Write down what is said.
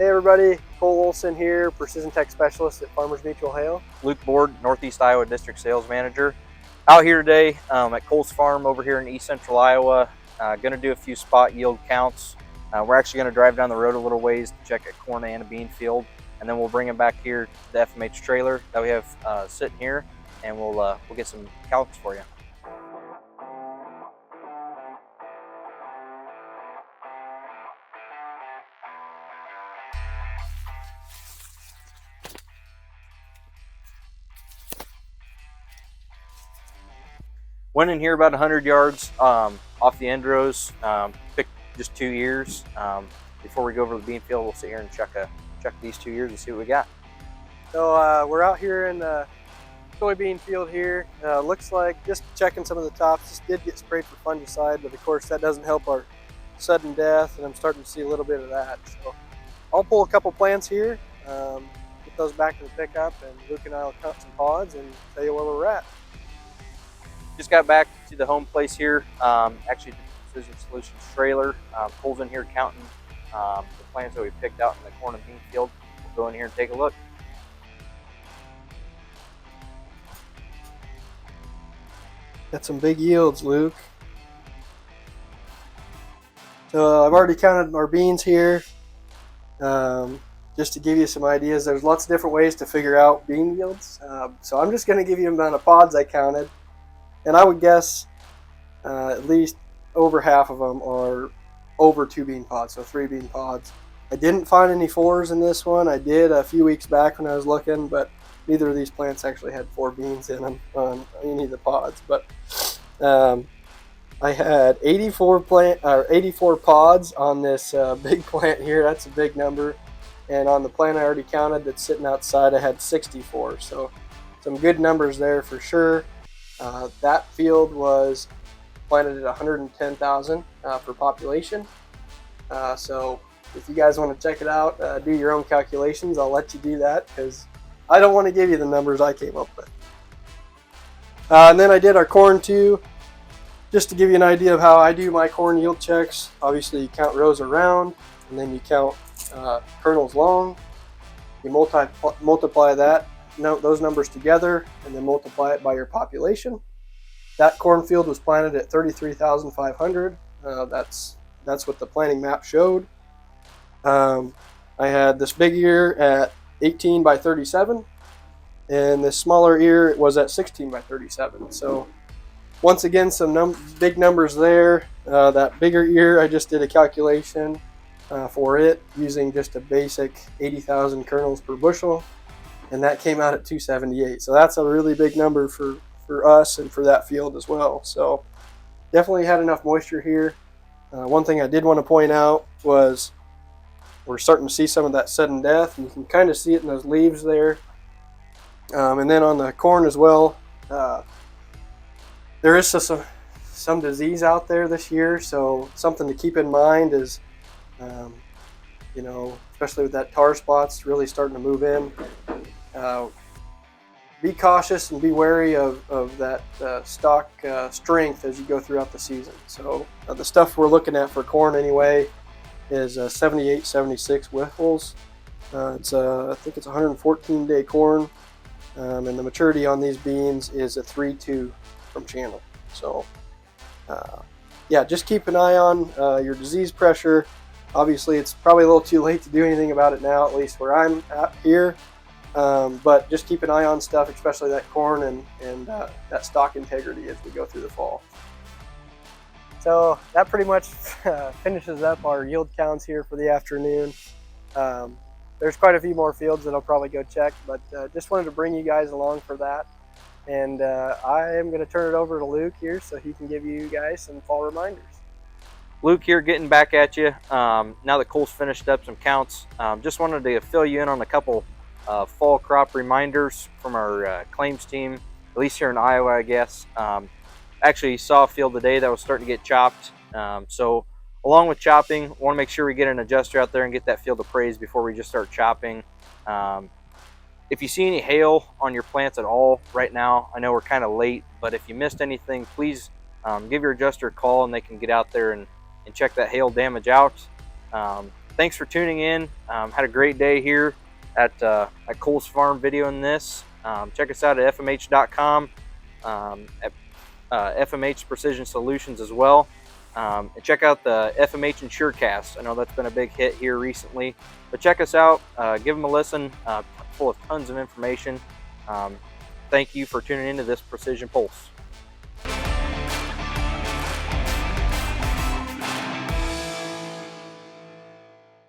Hey everybody, Cole Olson here, Precision Tech Specialist at Farmers Mutual Hail. Luke Board, Northeast Iowa District Sales Manager. Out here today at Cole's Farm over here in East Central Iowa. Going to do a few spot yield counts. We're actually going to drive down the road a little ways to check a corn and a bean field, and then we'll bring them back here to the FMH trailer that we have sitting here, and we'll get some counts for you. Went in here about 100 yards off the end rows. Picked just 2 ears. Before we go over the bean field, we'll sit here and check these 2 ears and see what we got. So we're out here in the soybean field here. Looks like just checking some of the tops. This did get sprayed for fungicide, but of course that doesn't help our sudden death, and I'm starting to see a little bit of that. So I'll pull a couple plants here, get those back to the pickup, and Luke and I will cut some pods and tell you where we're at. Just got back to the home place here, actually the Precision Solutions trailer. Cole's in here counting the plants that we picked out in the corn and bean field. We'll go in here and take a look. Got some big yields, Luke. So I've already counted our beans here. Just to give you some ideas, there's lots of different ways to figure out bean yields. So I'm just going to give you the amount of pods I counted. And I would guess at least over half of them are over 2 bean pods, so 3 bean pods. I didn't find any 4s in this one. I did a few weeks back when I was looking, but neither of these plants actually had 4 beans in them on any of the pods. But I had 84 pods on this big plant here. That's a big number. And on the plant I already counted that's sitting outside, I had 64. So some good numbers there for sure. That field was planted at 110,000 for population. So if you guys want to check it out, do your own calculations. I'll let you do that because I don't want to give you the numbers I came up with. And then I did our corn too, just to give you an idea of how I do my corn yield checks. Obviously you count rows around, and then you count kernels long. You multiply that. Those numbers together, and then multiply it by your population. That cornfield was planted at 33,500. That's what the planting map showed. I had this big ear at 18 by 37, and this smaller ear was at 16 by 37. So once again, some big numbers there. That bigger ear, I just did a calculation for it using just a basic 80,000 kernels per bushel. And that came out at 278. So that's a really big number for us and for that field as well. So definitely had enough moisture here. One thing I did want to point out was we're starting to see some of that sudden death, and you can kind of see it in those leaves there. And then on the corn as well, there is some disease out there this year. So something to keep in mind is, especially with that tar spots really starting to move in. Be cautious and be wary of that stalk strength as you go throughout the season. So the stuff we're looking at for corn anyway is 78, 76 whiffles. I think it's 114-day corn, and the maturity on these beans is a 3.2 from channel. So just keep an eye on your disease pressure. Obviously, it's probably a little too late to do anything about it now, at least where I'm at here. But just keep an eye on stuff, especially that corn and that stalk integrity as we go through the fall. So that pretty much finishes up our yield counts here for the afternoon. There's quite a few more fields that I'll probably go check, but just wanted to bring you guys along for that. And I am going to turn it over to Luke here so he can give you guys some fall reminders. Luke here, getting back at you. Now that Cole's finished up some counts, just wanted to fill you in on a couple fall crop reminders from our claims team, at least here in Iowa, I guess. Actually saw a field today that was starting to get chopped. So along with chopping, want to make sure we get an adjuster out there and get that field appraised before we just start chopping. If you see any hail on your plants at all right now, I know we're kind of late, but if you missed anything, please give your adjuster a call and they can get out there and check that hail damage out. thanks for tuning in. Had a great day here at Cole's Farm videoing this. Check us out at fmh.com, at FMH Precision Solutions as well. And check out the FMH InsureCast. I know that's been a big hit here recently, but check us out. Give them a listen. Full of tons of information. Thank you for tuning into this Precision Pulse.